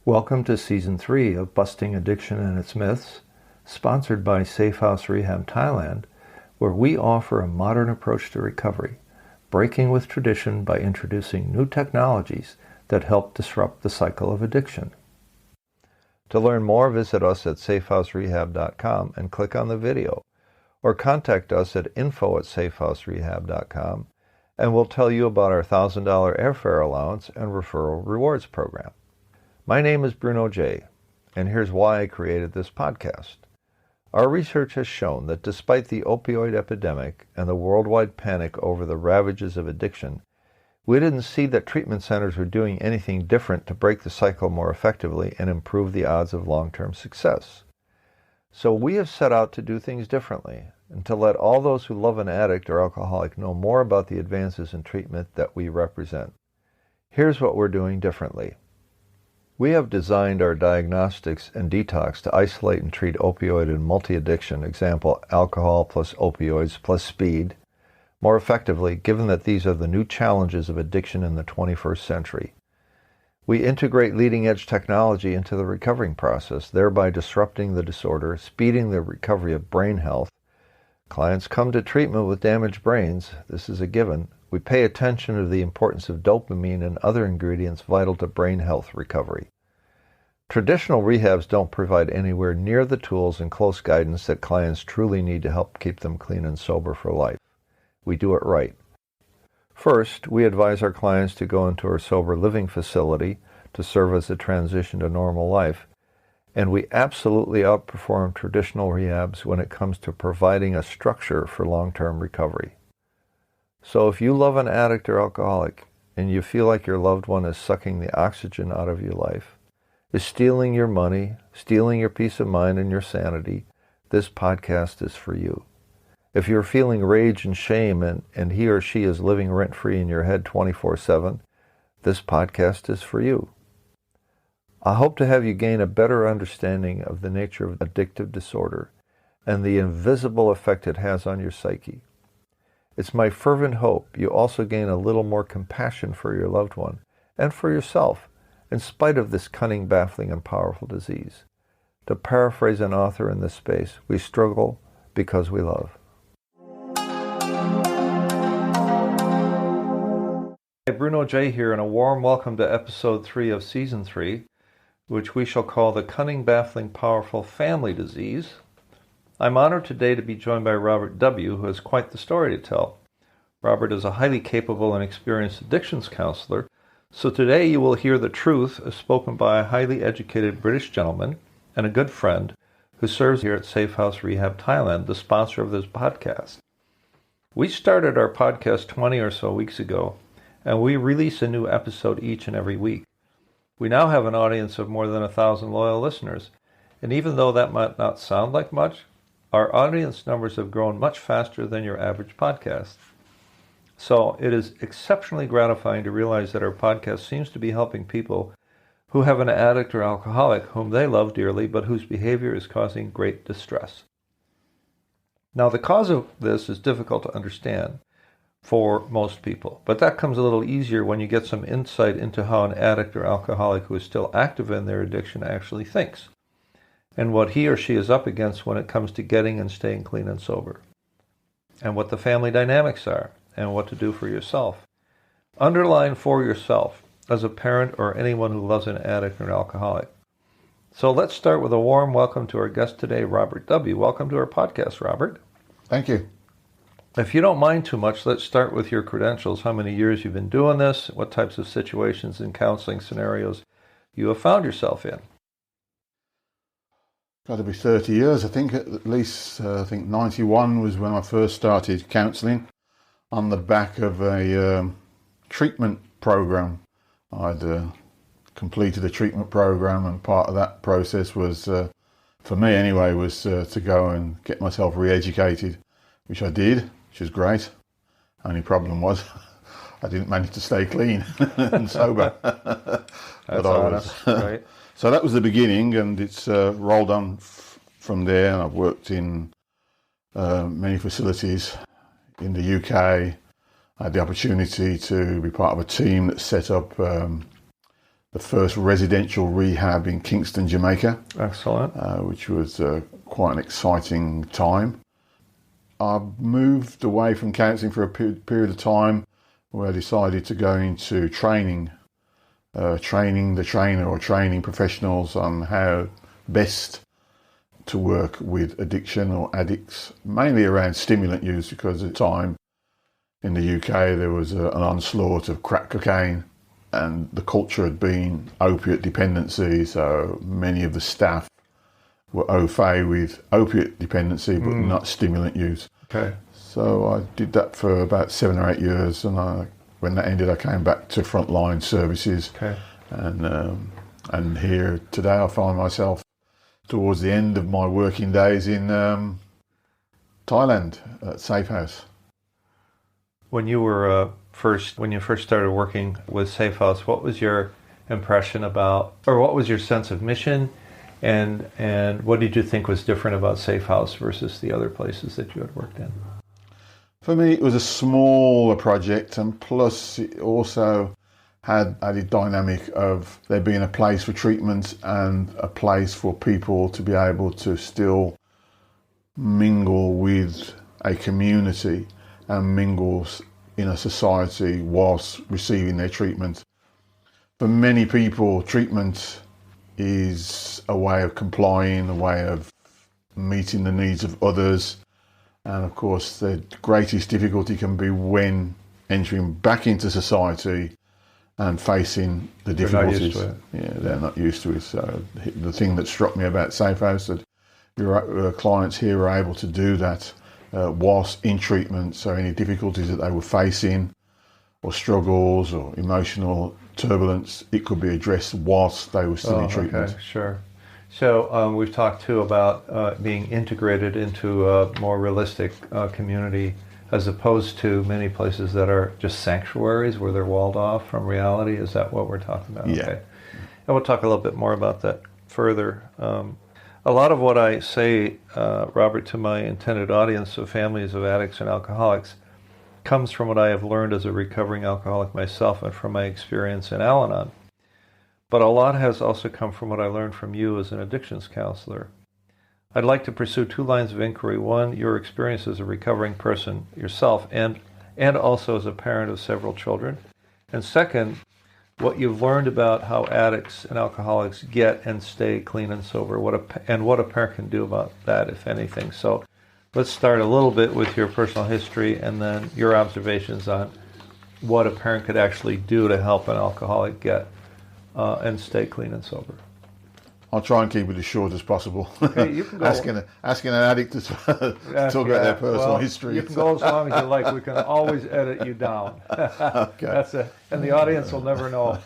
Welcome to Season 3 of Busting Addiction and Its Myths, sponsored by SafeHouse Rehab Thailand, where we offer a modern approach to recovery, breaking with tradition by introducing new technologies that help disrupt the cycle of addiction. To learn more, visit us at safehouserehab.com and click on the video, or contact us at info@safehouserehab.com, and we'll tell you about our $1,000 airfare allowance and referral rewards program. My name is Bruno J., and here's why I created this podcast. Our research has shown that despite the opioid epidemic and the worldwide panic over the ravages of addiction, we didn't see that treatment centers were doing anything different to break the cycle more effectively and improve the odds of long-term success. So we have set out to do things differently and to let all those who love an addict or alcoholic know more about the advances in treatment that we represent. Here's what we're doing differently. We have designed our diagnostics and detox to isolate and treat opioid and multi-addiction, example, alcohol plus opioids plus speed, more effectively, given that these are the new challenges of addiction in the 21st century. We integrate leading-edge technology into the recovering process, thereby disrupting the disorder, speeding the recovery of brain health. Clients come to treatment with damaged brains. This is a given. We pay attention to the importance of dopamine and other ingredients vital to brain health recovery. Traditional rehabs don't provide anywhere near the tools and close guidance that clients truly need to help keep them clean and sober for life. We do it right. First, we advise our clients to go into our sober living facility to serve as a transition to normal life, and we absolutely outperform traditional rehabs when it comes to providing a structure for long-term recovery. So if you love an addict or alcoholic and you feel like your loved one is sucking the oxygen out of your life, is stealing your money, stealing your peace of mind and your sanity, this podcast is for you. If you're feeling rage and shame and he or she is living rent-free in your head 24/7, this podcast is for you. I hope to have you gain a better understanding of the nature of addictive disorder and the invisible effect it has on your psyche. It's my fervent hope you also gain a little more compassion for your loved one and for yourself, in spite of this cunning, baffling, and powerful disease. To paraphrase an author in this space, we struggle because we love. Hey, Bruno J. here, and a warm welcome to Episode 3 of Season 3, which we shall call the Cunning, Baffling, Powerful Family Disease. I'm honored today to be joined by Robert W., who has quite the story to tell. Robert is a highly capable and experienced addictions counselor, so today you will hear the truth as spoken by a highly educated British gentleman and a good friend who serves here at SafeHouse Rehab Thailand, the sponsor of this podcast. We started our podcast 20 or so weeks ago, and we release a new episode each and every week. We now have an audience of more than 1,000 loyal listeners, and even though that might not sound like much, our audience numbers have grown much faster than your average podcast. So it is exceptionally gratifying to realize that our podcast seems to be helping people who have an addict or alcoholic whom they love dearly but whose behavior is causing great distress. Now, the cause of this is difficult to understand for most people, but that comes a little easier when you get some insight into how an addict or alcoholic who is still active in their addiction actually thinks, and what he or she is up against when it comes to getting and staying clean and sober, and what the family dynamics are, and what to do for yourself. Underline for yourself, as a parent or anyone who loves an addict or an alcoholic. So let's start with a warm welcome to our guest today, Robert W. Welcome to our podcast, Robert. Thank you. If you don't mind too much, let's start with your credentials. How many years you've been doing this? What types of situations and counseling scenarios you have found yourself in? Got to be 30 years, I think, at least. I think 91 was when I first started counselling on the back of a treatment program. I'd completed a treatment program, and part of that process was, for me anyway, was to go and get myself re-educated, which I did, which was great. Only problem was I didn't manage to stay clean and sober. That's honest, right? So that was the beginning, and it's rolled on from there. And I've worked in many facilities in the UK. I had the opportunity to be part of a team that set up the first residential rehab in Kingston, Jamaica. Excellent. Which was quite an exciting time. I moved away from counselling for a period of time where I decided to go into training the trainer or training professionals on how best to work with addiction or addicts, mainly around stimulant use, because at the time in the UK there was an onslaught of crack cocaine and the culture had been opiate dependency, so many of the staff were au fait with opiate dependency but not stimulant use. Okay. So I did that for about 7 or 8 years, and when that ended I came back to frontline services. Okay. And here today I find myself towards the end of my working days in Thailand at SafeHouse. When you were when you first started working with SafeHouse, what was your impression about, or what was your sense of mission, and what did you think was different about SafeHouse versus the other places that you had worked in? For me, it was a smaller project, and plus it also had added dynamic of there being a place for treatment and a place for people to be able to still mingle with a community and mingle in a society whilst receiving their treatment. For many people, treatment is a way of complying, a way of meeting the needs of others. And of course, the greatest difficulty can be when entering back into society and facing the difficulties. They're not used to it. Yeah, they're not used to it. So the thing that struck me about SafeHouse, that your clients here are able to do that whilst in treatment. So any difficulties that they were facing, or struggles, or emotional turbulence, it could be addressed whilst they were still in treatment. Okay, sure. So we've talked too about being integrated into a more realistic community, as opposed to many places that are just sanctuaries where they're walled off from reality. Is that what we're talking about? Yeah. Okay. And we'll talk a little bit more about that further. A lot of what I say, Robert, to my intended audience of families of addicts and alcoholics comes from what I have learned as a recovering alcoholic myself and from my experience in Al-Anon. But a lot has also come from what I learned from you as an addictions counselor. I'd like to pursue 2 lines of inquiry. One, your experience as a recovering person yourself and also as a parent of several children. And second, what you've learned about how addicts and alcoholics get and stay clean and sober, what a parent can do about that, if anything. So let's start a little bit with your personal history and then your observations on what a parent could actually do to help an alcoholic get and stay clean and sober. I'll try and keep it as short as possible. Okay, you can go. asking an addict to talk about their personal history. You can go as long as you like. We can always edit you down. Okay. And the audience will never know.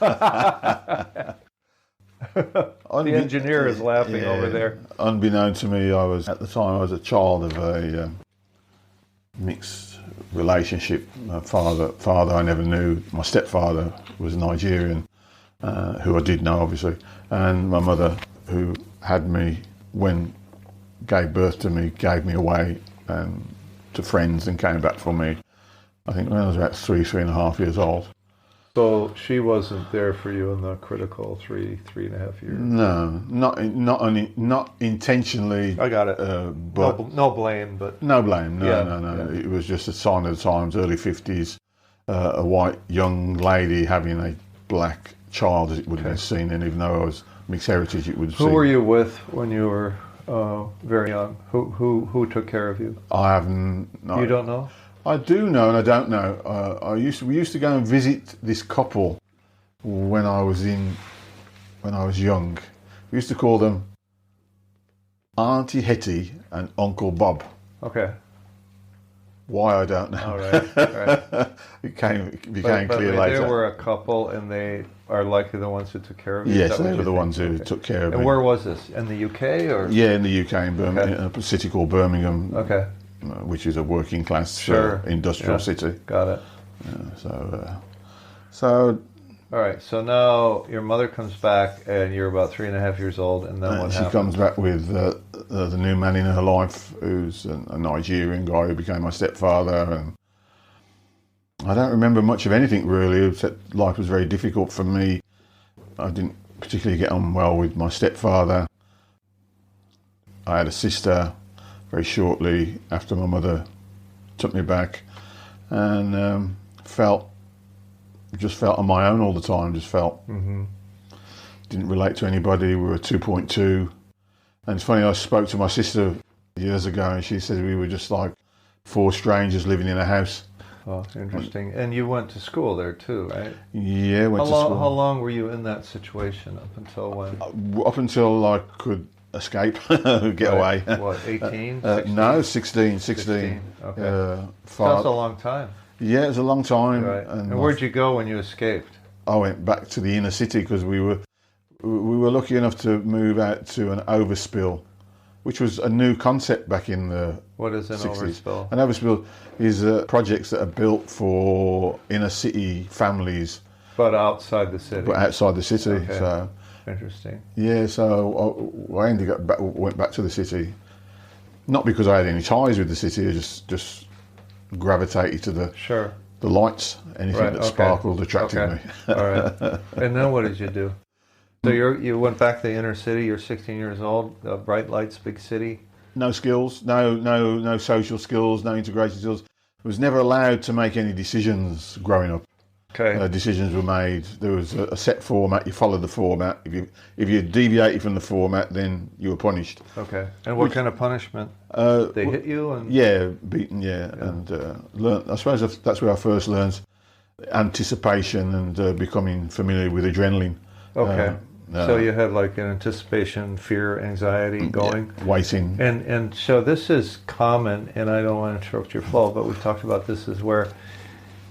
The engineer is laughing over there. Unbeknown to me, at the time I was a child of a mixed relationship. My father I never knew. My stepfather was Nigerian, who I did know obviously, and my mother, who had me gave birth to me, gave me away to friends and came back for me, I think when I was about 3.5 years old. So she wasn't there for you in the critical 3.5 years? No, not intentionally. I got it. But no blame, but... No blame, no. Yeah. It was just a sign of the times, early 50s, a white young lady having a black child, as it would have been seen, and even though I was mixed heritage, it would have seen. Who were you with when you were very young? Who took care of you? I haven't. No, you don't know? I do know, and I don't know. We used to go and visit this couple when I was young. We used to call them Auntie Hetty and Uncle Bob. Okay. Why, I don't know. All right. It became clear later. They were a couple, and they are likely the ones who took care of you? Yes, they were the ones who took care of me. And where was this? In the UK? Or? Yeah, in the UK, in Birmingham, in a city called Birmingham, which is a working class industrial city. Got it. So... All right, so now your mother comes back, and you're about 3.5 years old, and then what happens? She comes back with the new man in her life, who's a Nigerian guy who became my stepfather, and I don't remember much of anything really, except life was very difficult for me I didn't particularly get on well with my stepfather. I had a sister very shortly after my mother took me back, and just felt on my own all the time. Didn't relate to anybody. We were 2.2, and it's funny. I spoke to my sister years ago, and she said we were just like four strangers living in a house. Oh, interesting. And you went to school there too, right? Yeah, went to school. How long were you in that situation up until when? Up until I could escape, get away. What, 18? No, 16. 16. Okay. So that's a long time. Yeah, it was a long time. Right. And where'd you go when you escaped? I went back to the inner city because we were lucky enough to move out to an overspill, which was a new concept back in the What is an 60s. overspill? An overspill is projects that are built for inner city families. But outside the city. But outside the city. Okay. So interesting. yeah, so I went back to the city, not because I had any ties with the city. I just gravitated to the lights. Anything that sparkled attracted me. All right. And then what did you do? So you went back to the inner city. You're 16 years old. Bright lights, big city. No skills, no social skills, no integration skills. I was never allowed to make any decisions growing up. Okay. Decisions were made. There was a set format. You followed the format. If you deviated from the format, then you were punished. Okay. And what kind of punishment? They hit you? And yeah, beaten. Yeah, and learned. I suppose that's where I first learned anticipation and becoming familiar with adrenaline. Okay. So you had like an anticipation, fear, anxiety going. Yeah, waiting. And so this is common, and I don't want to interrupt your flow, but we've talked about this is where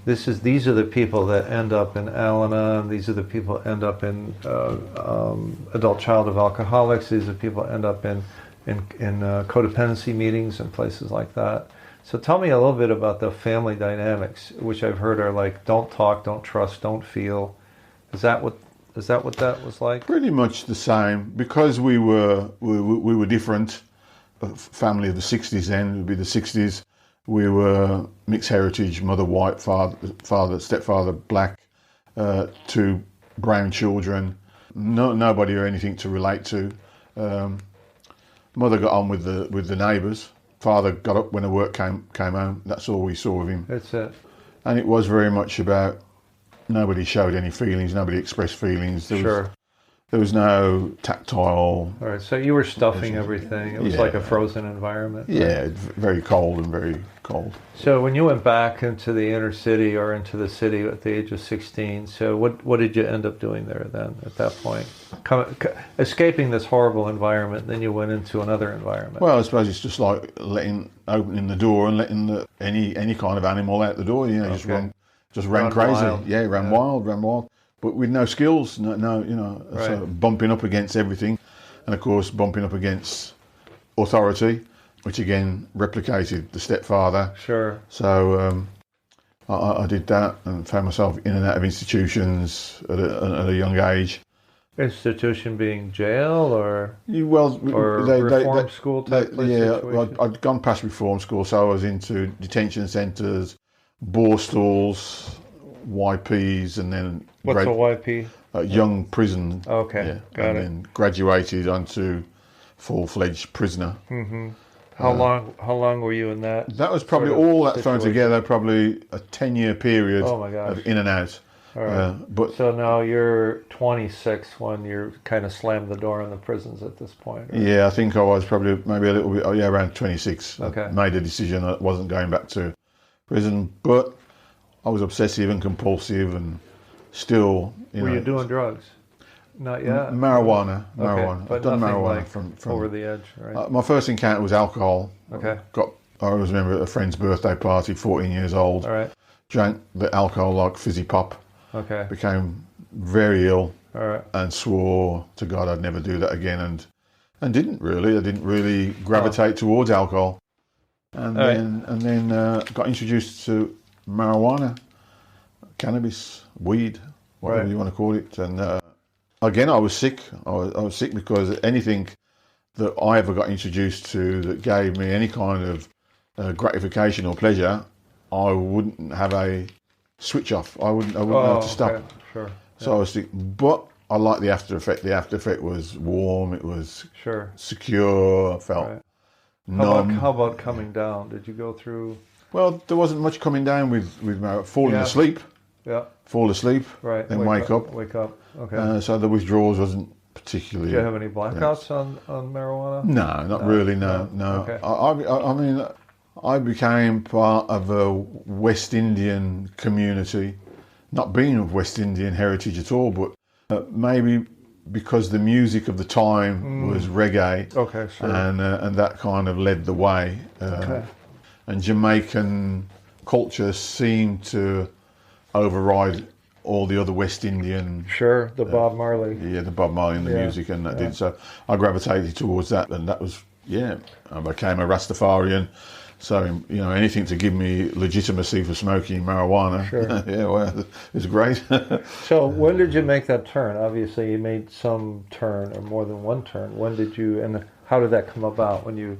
these are the people that end up in Al-Anon. These are the people that end up in adult child of alcoholics. These are the people that end up in codependency meetings and places like that. So tell me a little bit about the family dynamics, which I've heard are like don't talk, don't trust, don't feel. Is that what that was like? Pretty much the same, because we were different. Family of the 60s then, it would be the 60s. We were mixed heritage, mother white, stepfather black, two brown children, nobody or anything to relate to. Mother got on with the neighbours. Father got up when the work came home. That's all we saw of him. That's it. And it was very much about nobody showed any feelings, nobody expressed feelings. There was no tactile. All right, so you were stuffing everything. It was like a frozen environment. Right? Yeah, very cold and very cold. So when you went back into the inner city or into the city at the age of 16, so what did you end up doing there then at that point? Escaping this horrible environment, then you went into another environment. Well, I suppose it's just like opening the door and letting any kind of animal out the door. You know, just ran crazy. Wild. Yeah, ran wild. But with no skills, no, you know, so bumping up against everything, and of course bumping up against authority, which again replicated the stepfather. Sure. So I did that and found myself in and out of institutions at a young age. Institution being jail or reform school type place? Yeah, I'd gone past reform school, so I was into detention centres, Borstals, YPs, and then what's a YP? Young prison. Okay, yeah, got it. And then graduated onto full-fledged prisoner. Mm-hmm. How long were you in that? That was probably all that thrown together, probably a 10-year period of in and out. All right. So now you're 26 when you kind of slammed the door on the prisons at this point. Right? Yeah, I think I was probably maybe a little bit. Around 26. Okay. I made a decision I wasn't going back to prison, but I was obsessive and compulsive, and still. Were you doing drugs? Not yet. Marijuana. But I've done marijuana like from over the edge, right? My first encounter was alcohol. Okay. I always remember at a friend's birthday party, 14 years old. All right. Drank the alcohol like fizzy pop. Okay. Became very ill. All right. And swore to God I'd never do that again, and didn't really. I didn't really gravitate towards alcohol, and then got introduced to marijuana, cannabis, weed, whatever you want to call it, and again I was sick. I was sick because anything that I ever got introduced to that gave me any kind of gratification or pleasure, I wouldn't have a switch off. I wouldn't know to stop. Okay. Sure. So I was sick, but I liked the after effect. The after effect was warm. It was Sure. secure. I felt Right. numb. How about coming down? Did you go through? Well, there wasn't much coming down with falling Yeah. asleep. Yeah. Fall asleep. Right. Then wake up. Wake up. Okay. So the withdrawals wasn't particularly. Did you have any blackouts on marijuana? No, not really. No. Okay. I mean, I became part of a West Indian community, not being of West Indian heritage at all, but maybe because the music of the time was reggae. Okay, sure. And that kind of led the way. Okay. And Jamaican culture seemed to override all the other West Indian. Sure, the Bob Marley. Yeah, the Bob Marley and the music, and that did. So I gravitated towards that, and that was, I became a Rastafarian. So, anything to give me legitimacy for smoking marijuana. Sure. Yeah, well, it's great. So when did you make that turn? Obviously, you made some turn, or more than one turn. When did you, and how did that come about? When you,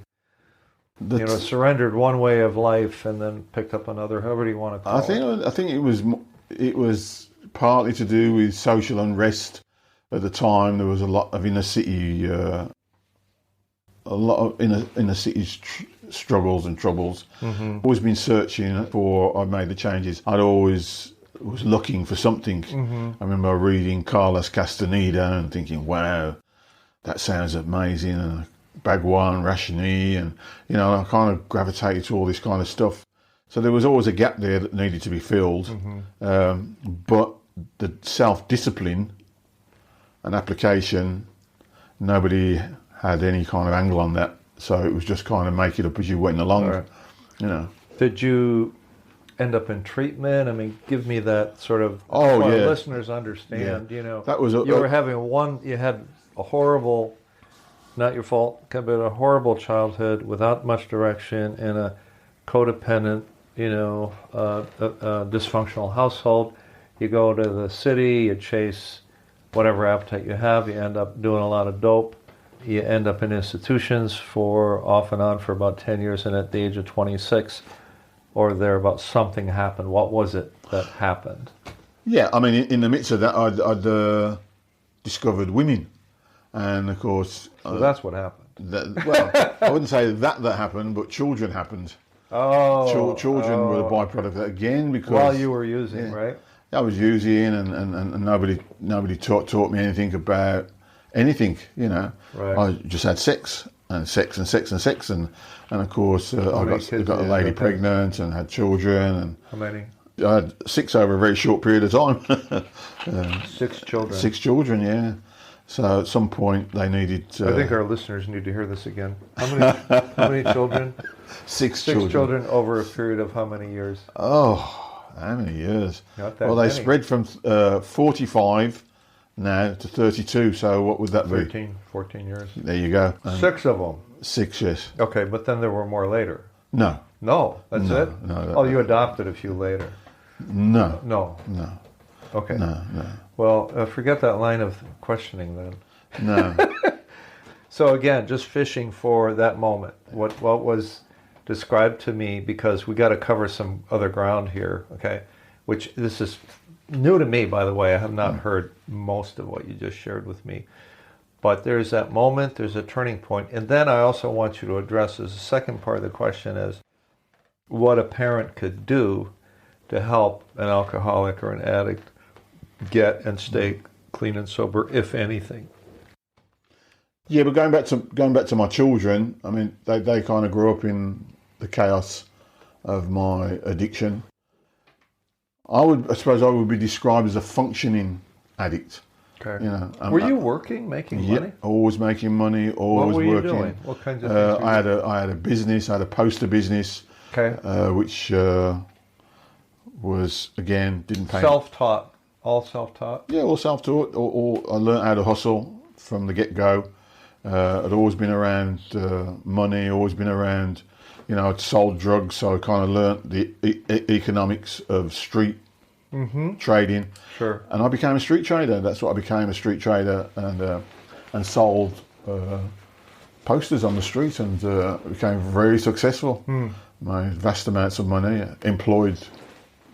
surrendered one way of life and then picked up another, however do you want to call it? I think it was partly to do with social unrest at the time. There was a lot of inner city, struggles and troubles. Mm-hmm. Always been searching before I made the changes. I'd always was looking for something. Mm-hmm. I remember reading Carlos Castaneda and thinking, wow, that sounds amazing. And Bhagwan, Rashini, and I kind of gravitated to all this kind of stuff. So there was always a gap there that needed to be filled. Mm-hmm. But the self-discipline and application, nobody had any kind of angle on that. So it was just kind of make it up as you went along. Right. Did you end up in treatment? I mean, give me that sort of. Our listeners understand. Yeah. That was you were having you had a horrible, not your fault, but a horrible childhood without much direction in a codependent, dysfunctional household. You go to the city, you chase whatever appetite you have. You end up doing a lot of dope. You end up in institutions for off and on for about 10 years, and at the age of 26 or thereabout, something happened. What was it that happened? Yeah, I mean, in the midst of that, I'd discovered women, and of course... So that's what happened. I wouldn't say that happened, but children happened. Children were the byproduct of that again, because... While you were using, right? I was using, and nobody taught me anything about anything, Right. I just had sex, and of course I got a lady pregnant and had children. And how many? I had 6 over a very short period of time. 6 children. 6 children, yeah. So at some point they needed. I think our listeners need to hear this again. How many children? 6 children over a period of how many years? Oh, how many years? Not that well, many. They spread from 45 now to 32. So what would that 13, 14 years. There you go. 6 of them. 6, yes. Okay, but then there were more later. No. No, that's it? No. You adopted a few later. No. Okay. No. Well, forget that line of questioning then. No. So again, just fishing for that moment. What was described to me, because we got to cover some other ground here, okay? Which this is new to me, by the way. I have not heard most of what you just shared with me. But there's that moment, there's a turning point. And then I also want you to address, as the second part of the question is, what a parent could do to help an alcoholic or an addict get and stay clean and sober, if anything. Yeah, but going back to my children, I mean, they kind of grew up in the chaos of my addiction. I suppose I would be described as a functioning addict. Okay. Were you working, making money? Always making money, always working. What were you doing? What kinds of things? I had a business, I had a poster business, which was, again, didn't pay. Self-taught, all self-taught? Yeah, all self-taught. I learned how to hustle from the get-go. I'd always been around money, always been around, I'd sold drugs, so I kind of learnt the economics of street trading. Sure. And I became a street trader. That's what I became, a street trader, and sold posters on the street, and became very successful. Made vast amounts of money, employed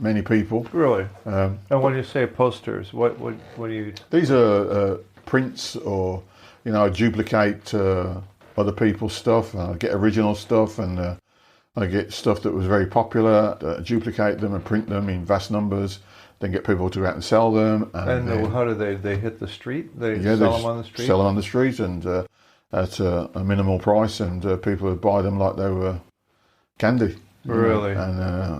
many people. Really? And when you say posters, what do you... These are prints, or duplicate other people's stuff. I get original stuff, and I get stuff that was very popular, duplicate them and print them in vast numbers, then get people to go out and sell them. And how do they hit the street? They sell them on the street? Sell them on the street, and at a minimal price, and people would buy them like they were candy. Really? And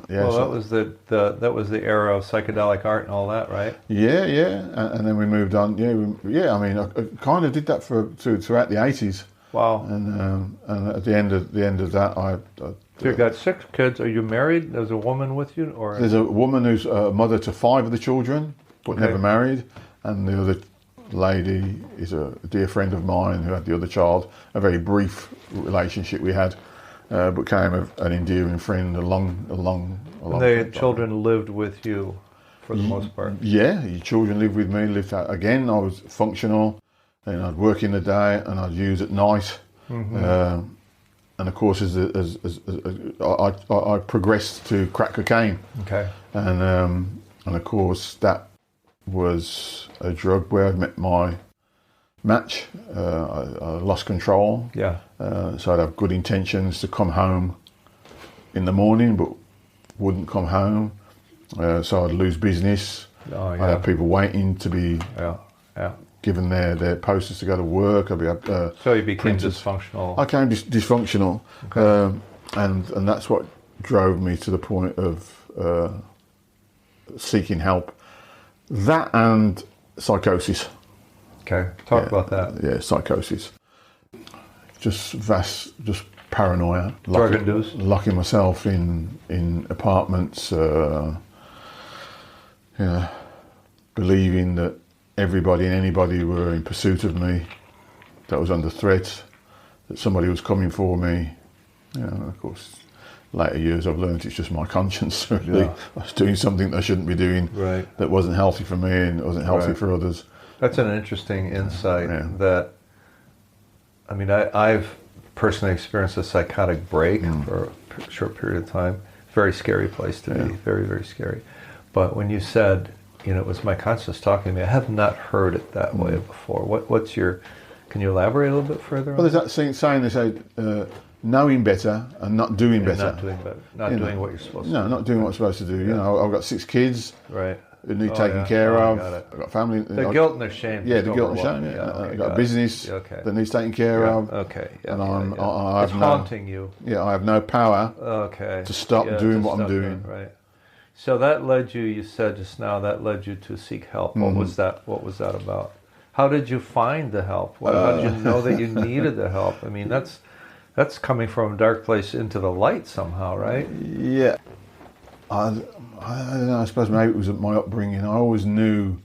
well, so that was the era of psychedelic art and all that, right? Yeah, and then we moved on. I mean, I kind of did that throughout the 80s. Wow. And at the end of that, So you've got 6 kids. Are you married? There's a woman with you, or there's a woman who's a mother to 5 of the children, but never married, and the other lady is a dear friend of mine who had the other child. A very brief relationship we had, but became an endearing friend. A long. The children lived with you for the most part. Yeah, your children lived with me. Lived out again. I was functional, and I'd work in the day and I'd use at night. Mm-hmm. And of course, as I progressed to crack cocaine. Okay. And of course, that was a drug where I met my match. I lost control. Yeah. So I'd have good intentions to come home in the morning, but wouldn't come home. So I'd lose business. Oh, yeah. I'd have people waiting to be given their posters to go to work. I'd be so you became printed. Dysfunctional. I became dysfunctional, okay. And that's what drove me to the point of seeking help. That and psychosis. Okay, talk about that. Yeah, psychosis. Just paranoia. Drug-induced? Locking myself in apartments, believing that everybody and anybody were in pursuit of me, that was under threat, that somebody was coming for me. Of course, later years I've learned it's just my conscience, really. Yeah. I was doing something that I shouldn't be doing, right. That wasn't healthy for me and it wasn't healthy for others. That's an interesting insight that, I mean, I've personally experienced a psychotic break for a short period of time. Very scary place to be, very, very scary. But when you said, it was my conscience talking to me, I have not heard it that way before. What's your, can you elaborate a little bit further? Well, there's that saying they say, knowing better and not doing better. Not doing better. Not doing what you're supposed to do. No, not doing what I'm supposed to do. Yeah. I've got 6 kids. Right. Who need taken care of. I've got family. The guilt and the shame. Yeah, the guilt and shame. I've got a business that needs taken care of. Okay. And it's haunting you. Yeah, I have no power to stop doing what I'm doing. Right. So that led you said just now, that led you to seek help. What was that about? How did you find the help? How did you know that you needed the help? I mean, that's coming from a dark place into the light somehow, right? Yeah. I don't know, I suppose maybe it was my upbringing. I always knew,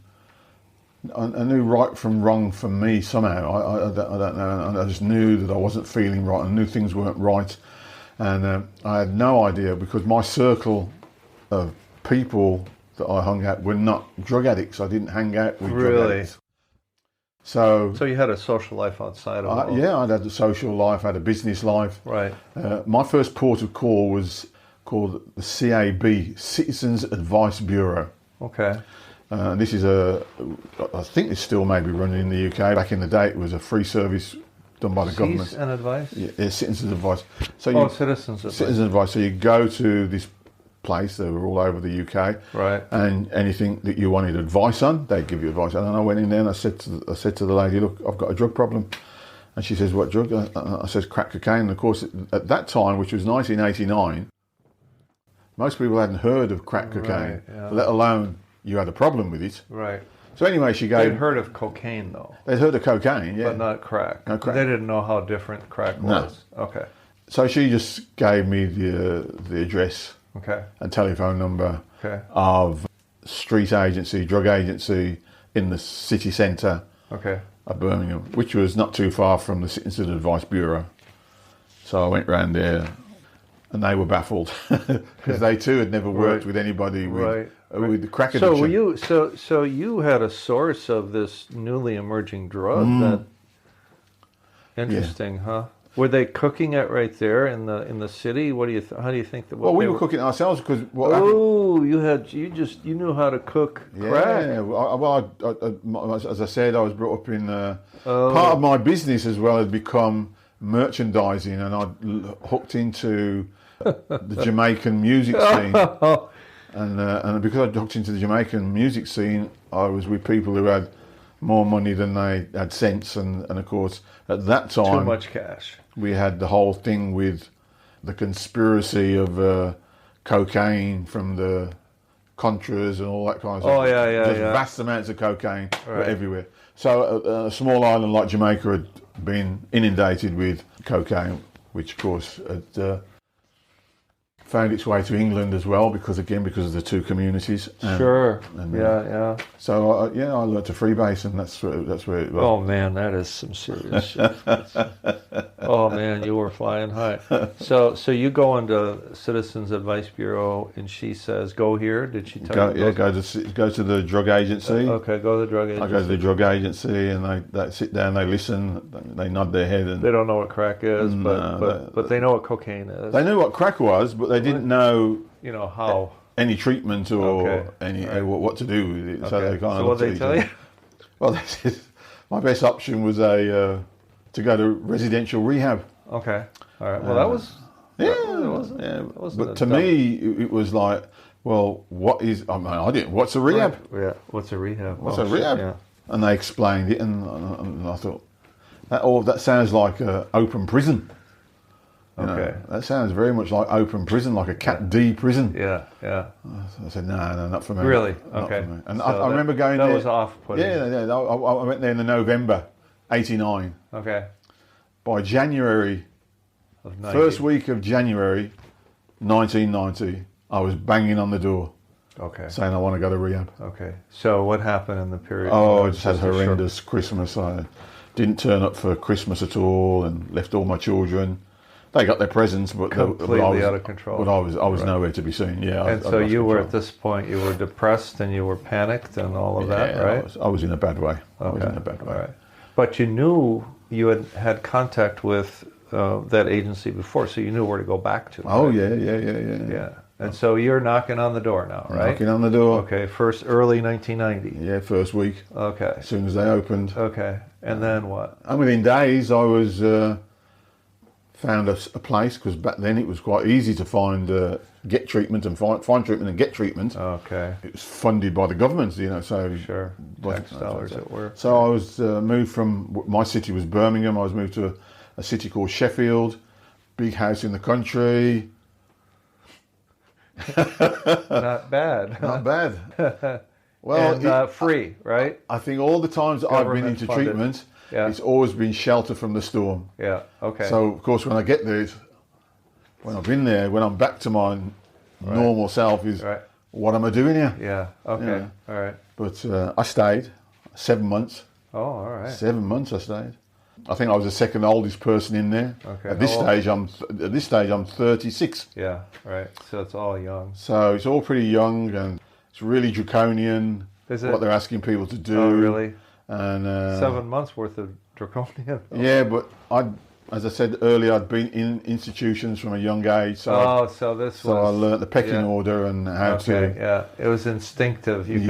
I knew right from wrong for me somehow. I don't know. I just knew that I wasn't feeling right. I knew things weren't right. And I had no idea, because my circle of people that I hung out were not drug addicts. I didn't hang out with drug addicts. So you had a social life outside of it? Yeah, I'd had a social life, I had a business life. Right. My first port of call was called the CAB, Citizens Advice Bureau. Okay. This is I think it's still maybe running in the UK. Back in the day, it was a free service done by the government. Citizens Advice? Yeah, Citizens Advice. Citizens Advice. Citizens Advice. So you go to this place, they were all over the UK. Right. And anything that you wanted advice on, they'd give you advice. And I went in there and I said to the lady, look, I've got a drug problem. And she says, what drug? I said, crack cocaine. And of course, at that time, which was 1989, most people hadn't heard of crack cocaine, let alone you had a problem with it. Right. So anyway, she gave... They'd heard of cocaine, though. They'd heard of cocaine, yeah. But not crack. No crack. They didn't know how different crack was. No. Okay. So she just gave me the address and telephone number of street agency, drug agency in the city centre of Birmingham, which was not too far from the Citizens Advice Bureau. So I went round there. And they were baffled because they too had never worked with anybody with the crack addiction. So you had a source of this newly emerging drug. That interesting, huh? Were they cooking it right there in the city? What do you how do you think that? Well, we were cooking it ourselves because what oh, you knew how to cook crack. Yeah, well, as I said, I was brought up in part of my business as well had become merchandising, and I hooked into the Jamaican music scene. And because I hooked into the Jamaican music scene, I was with people who had more money than they had sense, and of course at that time Too much cash. we had the whole thing with the conspiracy of cocaine from the Contras and all that kind of stuff. Oh yeah. Vast amounts of cocaine were everywhere. So a small island like Jamaica had been inundated with cocaine, which of course had found its way to England as well, because of the two communities. Sure. Yeah. So I learned to freebase, and that's where it was. Oh man, that is some serious shit. Oh man, you were flying high. So you go into Citizens Advice Bureau, and she says, "Go here." Did she tell you? Yeah, go to the drug agency. Okay, go to the drug agency. I go to the drug agency, and they sit down, they listen, they nod their head, and they don't know what crack is, but they know what cocaine is. They knew what crack was, but they didn't know, how any treatment or what to do with it. Okay. So they kind of. So what they tell you? Well, my best option was to go to residential rehab. Okay, all right. Well, that was. But to me, it was like, well, what is? I mean, I didn't. What's a rehab? Yeah. What's a rehab? What's a rehab? Yeah. And they explained it, and I thought that sounds like an open prison. Okay. That sounds very much like open prison, like a Cat D prison. Yeah. I said, no, not for me. Really? Not okay. for me. And I remember going there. That was off-putting. Yeah. I went there in the November, '89. Okay. By January, first week of January, 1990, I was banging on the door. Okay. Saying I want to go to rehab. Okay. So what happened in the period? Oh, I just had a horrendous Christmas. I didn't turn up for Christmas at all, and left all my children. They got their presents, but completely out of control. But I was nowhere to be seen. Yeah. And so you were at this point. You were depressed and you were panicked and all of that, right? I was in a bad way. Okay. I was in a bad way. Right. But you knew you had contact with that agency before, so you knew where to go back to. Oh, right? Yeah. And so you're knocking on the door now, right? Knocking on the door. Okay. Early 1990. Yeah, first week. Okay. As soon as they opened. Okay. And then what? And within days, I was. Found a place, because back then it was quite easy to find get treatment and find treatment and get treatment. Okay. It was funded by the government, so sure, tax dollars it were. So I was moved from, my city was Birmingham. I was moved to a city called Sheffield, big house in the country. Not bad. Not bad. Well, and free, right? I think all the times that I've been into treatment. Yeah. It's always been shelter from the storm. Yeah, okay. So, of course, when I get there, when I've been there, when I'm back to my normal self is, what am I doing here? Yeah, okay, all right. But I stayed 7 months. Oh, all right. 7 months I stayed. I think I was the second oldest person in there. Okay. At this stage, I'm 36. Yeah, right. So it's all young. So it's all pretty young, and it's really draconian. Is it? What they're asking people to do. Oh, really? And 7 months worth of draconian. Yeah, but as I said earlier, I'd been in institutions from a young age, so I learnt the pecking order and how to. Yeah, it was instinctive. You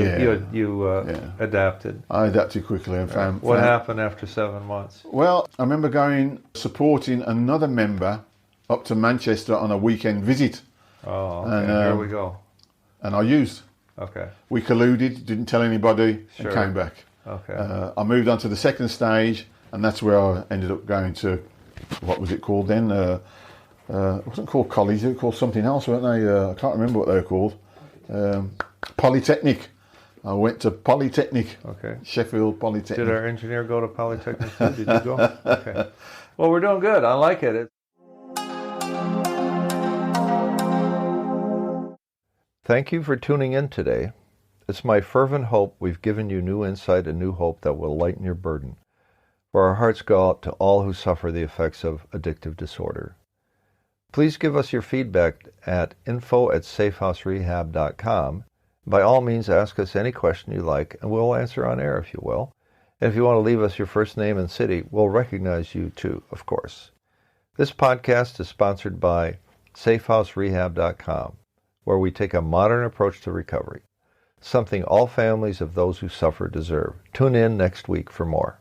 adapted. I adapted quickly and found. What happened after 7 months? Well, I remember supporting another member up to Manchester on a weekend visit. Oh, okay. And here we go. And I used. Okay. We colluded, didn't tell anybody, and came back. Okay. I moved on to the second stage, and that's where I ended up going to, what was it called then? It wasn't called college, it was called something else, weren't they? I can't remember what they were called. Polytechnic. I went to Polytechnic. Okay. Sheffield Polytechnic. Did our engineer go to Polytechnic too? Did you go? Okay. Well, we're doing good. I like it. Thank you for tuning in today. It's my fervent hope we've given you new insight and new hope that will lighten your burden. For our hearts go out to all who suffer the effects of addictive disorder. Please give us your feedback at info@safehouserehab.com. By all means, ask us any question you like, and we'll answer on air if you will. And if you want to leave us your first name and city, we'll recognize you too, of course. This podcast is sponsored by SafeHouseRehab.com, where we take a modern approach to recovery, something all families of those who suffer deserve. Tune in next week for more.